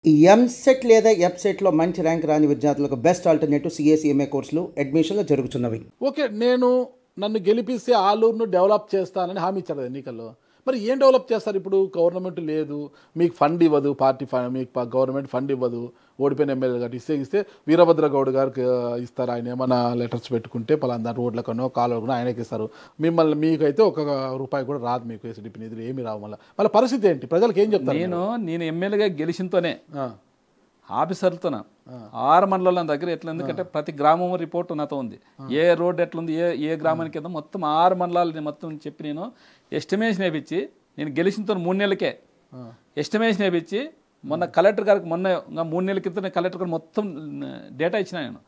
ఈ ఎంసెట్ లేదా ఎఫ్సెట్లో మంచి ర్యాంక్ రాని విద్యార్థులకు బెస్ట్ ఆల్టర్నేటివ్ సిఎస్ఈఎంఏ కోర్సులు అడ్మిషన్లు జరుగుతున్నవి. ఓకే, నన్ను గెలిపిస్తే ఆలూరును డెవలప్ చేస్తానని హామీ ఇచ్చారు కదా ఎన్నికల్లో. మరి ఏం డెవలప్ చేస్తారు? ఇప్పుడు గవర్నమెంట్ లేదు, మీకు ఫండ్ ఇవ్వదు, పార్టీ ఫండ్, మీకు గవర్నమెంట్ ఫండ్ ఇవ్వదు. ఓడిపోయిన ఎమ్మెల్యే గారు ఇస్తే వీరభద్రగౌడ్ గారికి ఇస్తారు. ఆయన ఏమైనా లెటర్స్ పెట్టుకుంటే పలానా రోడ్లకనో కాలువకనో ఆయనకి ఇస్తారు. మీకైతే ఒక రూపాయి కూడా రాదు. మీకు ఎస్డిపి నిధులు ఏమి రావు. మళ్ళీ పరిస్థితి ఏంటి? ప్రజలకు ఏం చెప్తారు? నేను ఎమ్మెల్యేగా గెలిచినతోనే ఆఫీసర్లతోన 6 మండలాల దగ్గర ఎట్లా, ఎందుకంటే ప్రతి గ్రామం రిపోర్ట్ నాతో ఉంది. ఏ రోడ్ ఎట్లుంది, ఏ గ్రామానికి వెళ్తాం, మొత్తం 6 మండలాలు మొత్తం చెప్పి నేను ఎస్టిమేషన్ వేయించి, నేను గెలిచినతో 3 నెలలకే ఎస్టిమేషన్ వేయించి మొన్న కలెక్టర్ గారికి 3 నెలల క్రితం కలెక్టర్ గారు మొత్తం డేటా ఇచ్చిన. నేను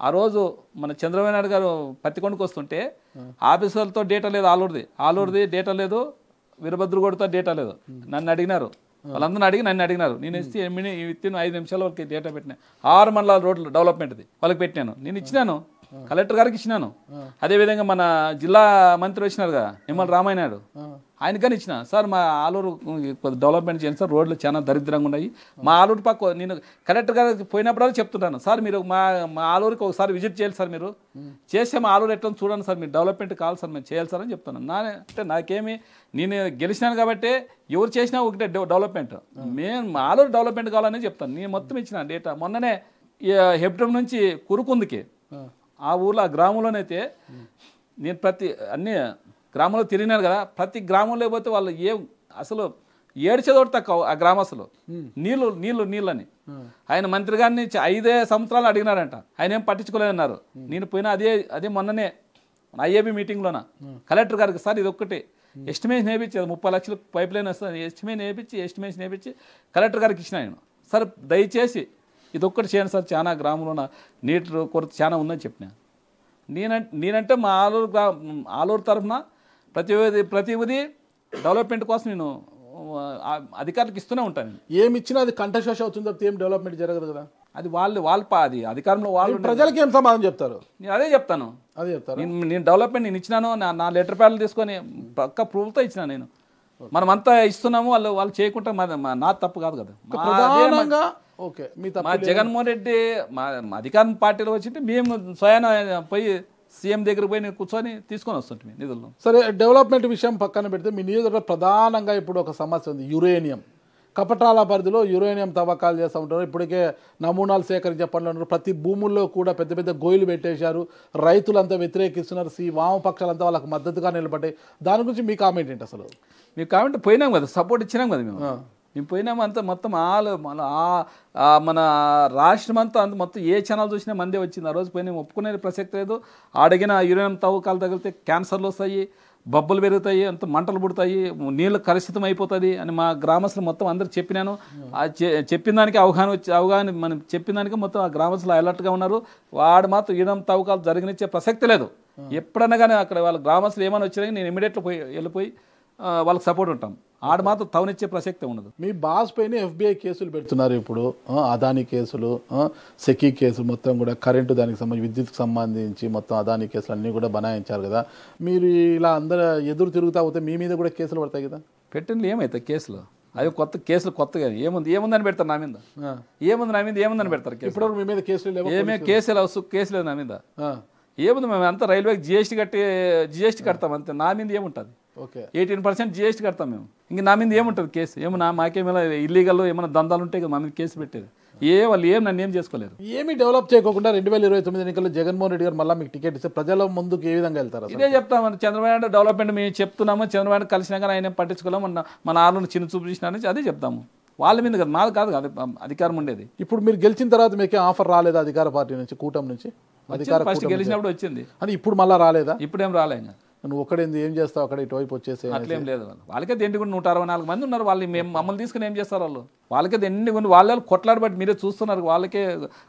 ఆ రోజు మన చంద్రబాబు నాయుడు గారు పత్తికొండకు వస్తుంటే ఆఫీసర్లతో డేటా లేదు, ఆలూరుది డేటా లేదు, వీరభద్రగౌడ్తో డేటా లేదు. నన్ను అడిగినారు, వాళ్ళందరూ నన్ను అడిగినారు. నేను ఇస్తే విత్తిన 5 నిమిషాల వరకు డేటా పెట్టినా. 6 మండలాల రోడ్లు డెవలప్మెంట్ది వాళ్ళకి పెట్టినాను. నేను ఇచ్చినాను, కలెక్టర్ గారికి ఇచ్చినాను. అదేవిధంగా మన జిల్లా మంత్రి వచ్చినారు కదా నిమ్మల రామాయణాడు, ఆయనకని ఇచ్చిన. సార్ మా ఆలూరు డెవలప్మెంట్ చేయండి సార్, రోడ్లు చాలా దరిద్రంగా ఉన్నాయి. మా ఆలూరు పక్క నేను కలెక్టర్ గారికి పోయినప్పుడు చెప్తుంటాను, సార్ మీరు మా ఆలూరుకి ఒకసారి విజిట్ చేయాలి సార్, మీరు చేస్తే మా ఆలూరు ఎట్లా చూడండి సార్, మీరు డెవలప్మెంట్ కావాలి సార్, మేము చేయాలి సార్ అని చెప్తాను. అంటే నాకేమి, నేను గెలిచినాను కాబట్టి ఎవరు చేసినా ఒకటే డెవలప్మెంట్, మా ఆలూరు డెవలప్మెంట్ కావాలని చెప్తాను. నేను మొత్తం ఇచ్చిన డేటా. మొన్ననే హెబ్టం నుంచి కురుకుందికి ఆ ఊర్లో, ఆ గ్రామంలోనైతే నేను అన్ని గ్రామంలో తిరిగినారు కదా, ప్రతి గ్రామంలో పోతే వాళ్ళు అసలు ఏడ్చేదోటి తక్కువ ఆ గ్రామస్తులు. నీళ్ళని ఆయన మంత్రి గారిని 5 సంవత్సరాలు అడిగినారంట, ఆయన ఏం పట్టించుకోలేదన్నారు. నేను పోయినా అదే మొన్ననే ఐఏబీ మీటింగ్లోన కలెక్టర్ గారికి, సార్ ఇది ఒక్కటి ఎస్టిమేషన్ వేయించి 30 లక్షలు పైప్ లైన్ వస్తుంది, ఎస్టిమేషన్ వేయించి కలెక్టర్ గారికి ఇచ్చిన. నేను సార్ దయచేసి ఇది ఒక్కటి చేయండి సార్, చాలా గ్రామంలో నీటి కొరత చాలా ఉందని చెప్పిన. నేనంటే మా ఆలూరు తరఫున ప్రతిదీ డెవలప్మెంట్ కోసం నేను అధికారులకు ఇస్తూనే ఉంటాను. ఏమి ఇచ్చినా అది కంఠశోష అవుతుంది తప్పితే ఏం డెవలప్మెంట్ జరగదు కదా. అది అది అధికారంలో వాళ్ళు. ప్రజలకు ఏం సమాధానం చెప్తారు? నేను అదే చెప్తాను. నేను డెవలప్మెంట్ నేను ఇచ్చినాను, నా లెటర్ ప్యాడ్లు తీసుకొని పక్క ప్రూఫ్తో ఇచ్చిన. నేను మనమంతా ఇస్తున్నాము, వాళ్ళు చేయకుండా నా తప్పు కాదు కదా. మా జగన్మోహన్ రెడ్డి మా అధికారం పార్టీలో వచ్చింటే మేము స్వయాన పోయి సీఎం దగ్గర పోయి నేను కూర్చొని తీసుకొని వస్తుంటే నిధులను. సరే, డెవలప్మెంట్ విషయం పక్కన పెడితే మీ నియోజకవర్గంలో ప్రధానంగా ఇప్పుడు ఒక సమస్య ఉంది, యురేనియం. కపటాల పరిధిలో యురేనియం తవ్వకాలు చేస్తూ ఉంటారు. ఇప్పటికే నమూనాలు సేకరించే పనులు ఉన్నారు. ప్రతి భూముల్లో కూడా పెద్ద పెద్ద గోయిలు పెట్టేశారు. రైతులంతా వ్యతిరేకిస్తున్నారు. వామపక్షాలంతా వాళ్ళకి మద్దతుగా నిలబడ్డాయి. దాని గురించి మీ కామెంట్ ఏంటి? అసలు మీ కామెంట్ పోయినాం కదా, సపోర్ట్ ఇచ్చినాం కదా మేము పోయినాము. అంతా మొత్తం మన రాష్ట్రం అంతా మొత్తం ఏ ఛానల్ చూసినా మందే వచ్చింది. ఆ రోజు పోయినా ఒప్పుకునే ప్రసక్తి లేదు. అడిగిన యురేనియం తవ్వకాలు తగిలితే క్యాన్సర్లు వస్తాయి, బొబ్బలు పెరుగుతాయి, అంత మంటలు పుడతాయి, నీళ్ళు కలుషితం అయిపోతుంది అని మా గ్రామస్తులు మొత్తం అందరు చెప్పినాను. చెప్పిన దానికి అవగాహన మనం చెప్పిన దానికి మొత్తం ఆ గ్రామస్తులు అలర్ట్గా ఉన్నారు. వాడు మాత్రం యురేనియం తవ్వకాలు జరిగినిచ్చే ప్రసక్తి లేదు. ఎప్పుడన్నా కానీ అక్కడ వాళ్ళ గ్రామస్తులు ఏమైనా వచ్చినా నేను ఇమీడియట్గా వెళ్ళిపోయి వాళ్ళకి సపోర్ట్ ఉంటాం. ఆడ మాత్రం తవనిచ్చే ప్రసక్తి ఉండదు. మీ బాస్ పైన ఎఫ్బిఐ కేసులు పెడుతున్నారు. ఇప్పుడు అదానీ కేసులు, సెకీ కేసులు మొత్తం కూడా కరెంటు దానికి సంబంధించి విద్యుత్కి సంబంధించి మొత్తం అదానీ కేసులు అన్నీ కూడా బనాయించారు కదా. మీరు ఇలా అందరూ ఎదురు తిరుగుతా పోతే మీ మీద కూడా కేసులు పడతాయి కదా. పెట్టండి, ఏమవుతాయి కేసులు? అవి కొత్తగా ఏముందని పెడతారు నా మీద? ఏముందని పెడతారు? ఇప్పుడు మీ మీద కేసులు లేవు? కేసు లేదు నా మీద. ఏముంది? మేము అంతా రైల్వేకి జిఎస్టీ కడతాం అంతే. నా మీద ఏముంటుంది? 18% జిఎస్టీ కడతాం మేము. ఇంక నా మీద ఏముంటుంది కేసు? మాకేమైనా ఇల్లీగల్ ఏమైనా దందాలు ఉంటాయి కదా మా మీద కేసు పెట్టేది. వాళ్ళు నన్ను ఏం చేసుకోలేరు. ఏమి డెవలప్ చేయకుండా 2029 ఎన్నికల్లో జగన్మోహన్ రెడ్డి గారు మళ్ళీ మీకు టికెట్ ఇస్తే ప్రజల ముందుకు ఏ విధంగా వెళ్తారు? ఇదే చెప్తామని, చంద్రబాబు డెవలప్మెంట్ మేము చెప్తున్నాము, చంద్రబాబు కలిసినా కానీ ఆయన పట్టించుకోలేము, మన ఆరును చిన్న చూపు చూసినా అదే చెప్తాము. వాళ్ళ మీద కదా, మాది కాదు కదా అధికారం ఉండేది. ఇప్పుడు మీరు గెలిచిన తర్వాత మీకే ఆఫర్ రాలేదా అధికార పార్టీ నుంచి, కూటమి నుంచి? ఫస్ట్ గెలిచినప్పుడు వచ్చింది, అని ఇప్పుడు మళ్ళీ రాలేదా? ఇప్పుడేం రాలే. నువ్వు ఒక్కడేంది ఏం చేస్తావు అక్కడ ఇటువైపు వచ్చేసి? అట్లేం లేదు. వాళ్ళకే దేంటి కూడా 164 మంది ఉన్నారు. వాళ్ళు మమ్మల్ని తీసుకుని ఏం చేస్తారు? వాళ్ళకే ఎన్ని వాళ్ళు కొట్లాడబట్టి మీరే చూస్తున్నారు. వాళ్ళకే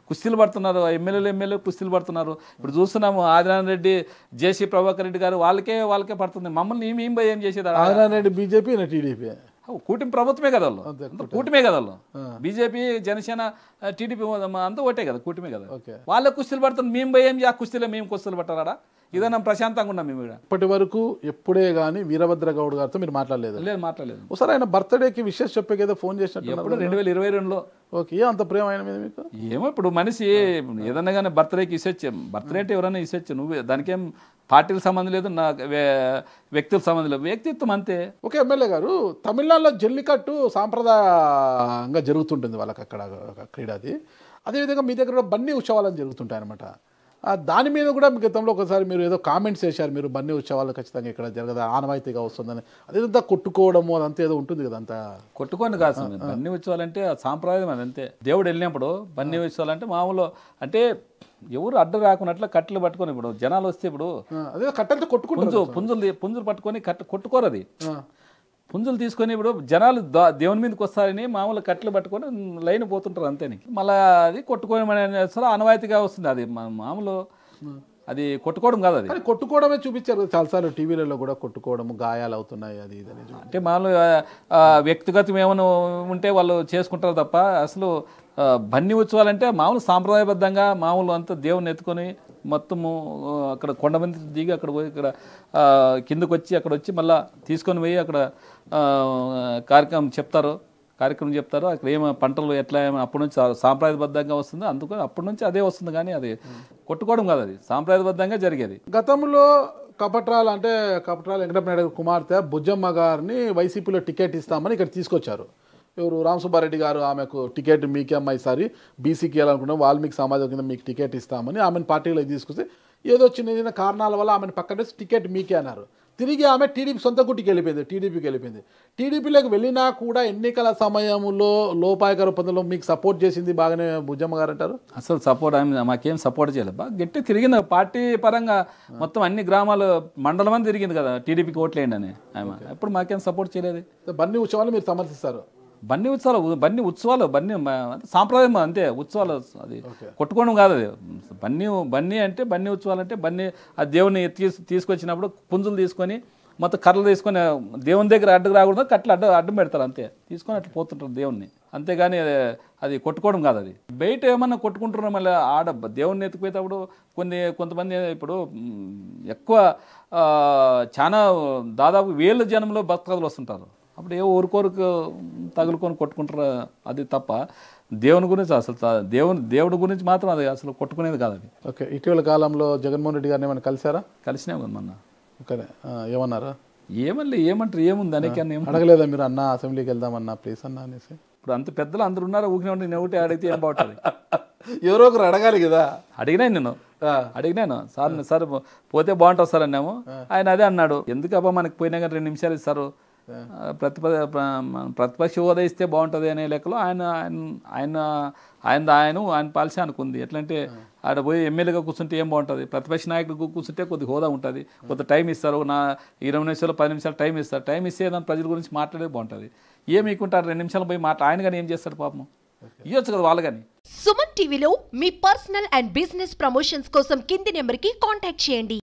కుస్తీలు పడుతున్నారు, ఎమ్మెల్యేలు కుస్తీలు పడుతున్నారు. ఇప్పుడు చూస్తున్నాము ఆదినారాయణ రెడ్డి, జేసీ ప్రభాకర్ రెడ్డి గారు వాళ్ళకే పడుతుంది. మమ్మల్ని ఏం చేసేది? Adinarayana Reddy BJP, TDP. కూటమి ప్రభుత్వమే కదా వాళ్ళు అంతా కూటమే కదా వాళ్ళు బీజేపీ జనసేన టీడీపీ అంతా ఒకటే కదా కూటమే కదా వాళ్ళ కుస్తీలు పడుతుంది మేము భయం ఆ కుస్తీలో మేము కుస్తీలు పట్టారా ఇదన్నా ప్రశాంతంగా ఉన్నాం మేము ఇక్కడ ఇప్పటి వరకు ఎప్పుడే కానీ వీరభద్ర గౌడ్ గారితో మీరు మాట్లాడలేదు లేదు మాట్లాడలేదు ఒకసారి ఆయన బర్త్డేకి విషెస్ చెప్పే కదా ఫోన్ చేసినట్టు ఎప్పుడు 2022లో ఓకే అంత ప్రేమ ఆయన మీద మీకు ఏమో ఇప్పుడు మనిషి ఏదన్నా కానీ బర్త్డేకి ఇసొచ్చు బర్త్డే అంటే ఎవరైనా ఇసొచ్చు నువ్వు దానికేం పార్టీలకు సంబంధం లేదు నా వ్యక్తులకు సంబంధం లేదు వ్యక్తిత్వం అంతే ఓకే ఎమ్మెల్యే గారు తమిళనాడులో జల్లికట్టు సాంప్రదాయంగా జరుగుతుంటుంది వాళ్ళకి అక్కడ క్రీడది అదేవిధంగా మీ దగ్గర కూడా బన్నీ ఉత్సవాలను జరుగుతుంటాయి అనమాట దాని మీద కూడా మీ గతంలో ఒకసారి మీరు ఏదో కామెంట్స్ చేశారు మీరు బన్నీ ఉత్సవాలు ఖచ్చితంగా ఇక్కడ జరగదా ఆనవాయితీగా వస్తుందని అదేంతా కొట్టుకోవడము అదంతా ఏదో ఉంటుంది కదా అంతా కొట్టుకొని కాదు బన్నీ ఉత్సవాలు అంటే సాంప్రదాయం అదంతే దేవుడు వెళ్ళినప్పుడు బన్నీ ఉత్సవాలు అంటే మామూలు అంటే ఎవరు అడ్డు రాకున్నట్లు కట్టెలు పట్టుకొని ఇప్పుడు జనాలు వస్తే ఇప్పుడు అదే కట్టెలతో కొట్టుకుంటారు పుంజులు పట్టుకొని కొట్టుకోరు అది పుంజులు తీసుకొని ఇప్పుడు జనాలు దేవుని మీదకి వస్తారని మామూలు కట్టెలు పట్టుకొని లైన్ పోతుంటారు అంతేని మళ్ళీ అది కొట్టుకోవడం అనేది ఆనవాయితీగా వస్తుంది అది మామూలు అది కొట్టుకోవడం కాదు అది కొట్టుకోవడమే చూపించారు చాలాసార్లు టీవీలలో కూడా కొట్టుకోవడం గాయాలు అవుతున్నాయి అది ఇది అంటే మామూలు వ్యక్తిగతం ఏమైనా ఉంటే వాళ్ళు చేసుకుంటారు తప్ప అసలు బన్నీ ఉత్సవాలు అంటే మామూలు సాంప్రదాయబద్ధంగా మామూలు అంతా దేవుని ఎత్తుకొని మొత్తము అక్కడ కొండ మీద దిగి అక్కడ పోయి ఇక్కడ కిందకు వచ్చి అక్కడ వచ్చి మళ్ళీ తీసుకొని పోయి అక్కడ కార్యక్రమం చెప్తారు అక్కడ ఏమో పంటలు ఎట్లా అప్పటి నుంచి సాంప్రదాయబద్ధంగా వస్తుంది అందుకని అప్పటి నుంచి అదే వస్తుంది కానీ అది కొట్టుకోవడం కాదు అది సాంప్రదాయబద్ధంగా జరిగేది గతంలో కపట్రాల వెంకటనాయుడు కుమార్తె బుజ్జమ్మ గారిని వైసీపీలో టికెట్ ఇస్తామని ఇక్కడ తీసుకొచ్చారు ఎవరు రామసుబ్బారెడ్డి గారు ఆమెకు టికెట్ మీకే అమ్మాయి సారి బీసీకి వెళ్ళాలనుకున్నాం వాల్మీకి సమాజం కింద మీకు టికెట్ ఇస్తామని ఆమెను పార్టీలోకి తీసుకొస్తే ఏదో చిన్న చిన్న కారణాల వల్ల ఆమెను పక్కన టికెట్ మీకే అన్నారు తిరిగి ఆమె టీడీపీ సొంత గుట్టికి వెళ్ళిపోయింది టీడీపీలోకి వెళ్ళినా కూడా ఎన్నికల సమయంలో లోపాయకర పద్ధతిలో మీకు సపోర్ట్ చేసింది బాగానే బుజ్జమ్మ గారు అంటారు అసలు సపోర్ట్ మాకేం సపోర్ట్ చేయలేదు బాగా గట్టి తిరిగింది పార్టీ పరంగా మొత్తం అన్ని గ్రామాలు మండలం అని తిరిగింది కదా టీడీపీకి ఓట్లేయండి అని ఆమె ఎప్పుడు మాకేం సపోర్ట్ చేయలేదు బన్నీ ఉత్సవాలు మీరు సమర్థిస్తారు బన్నీ ఉత్సవాలు సాంప్రదాయం అంతే ఉత్సవాలు అది కొట్టుకోవడం కాదు అది బన్నీ అంటే బన్నీ ఉత్సవాలు అంటే బన్నీ ఆ దేవుని తీసుకొచ్చినప్పుడు పుంజులు తీసుకొని మొత్తం కర్రలు తీసుకొని దేవుని దగ్గర అడ్డుకు రాకూడదు కట్టలు అడ్డం పెడతారు అంతే తీసుకొని అట్లా పోతుంటారు దేవుణ్ణి అంతేగాని అది కొట్టుకోవడం కాదు అది బయట ఏమన్నా కొట్టుకుంటున్నాం మళ్ళీ ఆడ దేవుణ్ణి ఎత్తుకుపోయేటప్పుడు కొంతమంది ఇప్పుడు ఎక్కువ చాలా దాదాపు 1000 జనంలో భక్తులు వస్తుంటారు అప్పుడు ఏ ఊరికోరికి తగులుకొని కొట్టుకుంటారు అది తప్ప దేవుని గురించి అసలు దేవుడి గురించి మాత్రం అది అసలు కొట్టుకునేది కాదు అది ఓకే ఇటీవల కాలంలో జగన్మోహన్ రెడ్డి గారిని ఏమైనా కలిసారా కలిసినా మొన్న ఓకే ఏమన్నారా ఏమంటారు ఏముంది అనేక అడగలేదా మీరు అన్న అసెంబ్లీకి వెళ్దామన్నా ప్లీజ్ అన్న అనేసి ఇప్పుడు అంత పెద్దలు అందరు ఉన్నారు ఊకినే ఉంటే నేను ఒకటి అడిగితే ఏం బాగుంటుంది ఎవరో ఒకరు అడగాలి కదా అడిగినాను సార్ పోతే బాగుంటుంది సార్ అన్నాము ఆయన అదే అన్నాడు ఎందుకు అబ్బా మనకి పోయినా కానీ 2 నిమిషాలు ఇస్తారు ప్రతిపక్ష హోదా ఇస్తే బాగుంటుంది అనే లెక్కలో ఆయన పాలసీ అనుకుంది ఎట్లంటే ఆడ పోయి ఎమ్మెల్యేగా కూర్చుంటే ఏం బాగుంటుంది ప్రతిపక్ష నాయకుడు కూర్చుంటే కొద్ది హోదా ఉంటుంది కొంత టైం ఇస్తారు 20 నిమిషాలు 10 నిమిషాలు టైం ఇస్తారు టైం ఇస్తే దాని ప్రజల గురించి మాట్లాడేది బాగుంటుంది ఏమి ఇకుంటారు 2 నిమిషాలు పోయి ఆయన కానీ ఏం చేస్తాడు పాపం ఇవ్వచ్చు కదా వాళ్ళు కానీ సుమన్ టీవీలో మీ పర్సనల్ అండ్ బిజినెస్ ప్రమోషన్స్ కోసం కింది నెంబర్కి కాంటాక్ట్ చేయండి.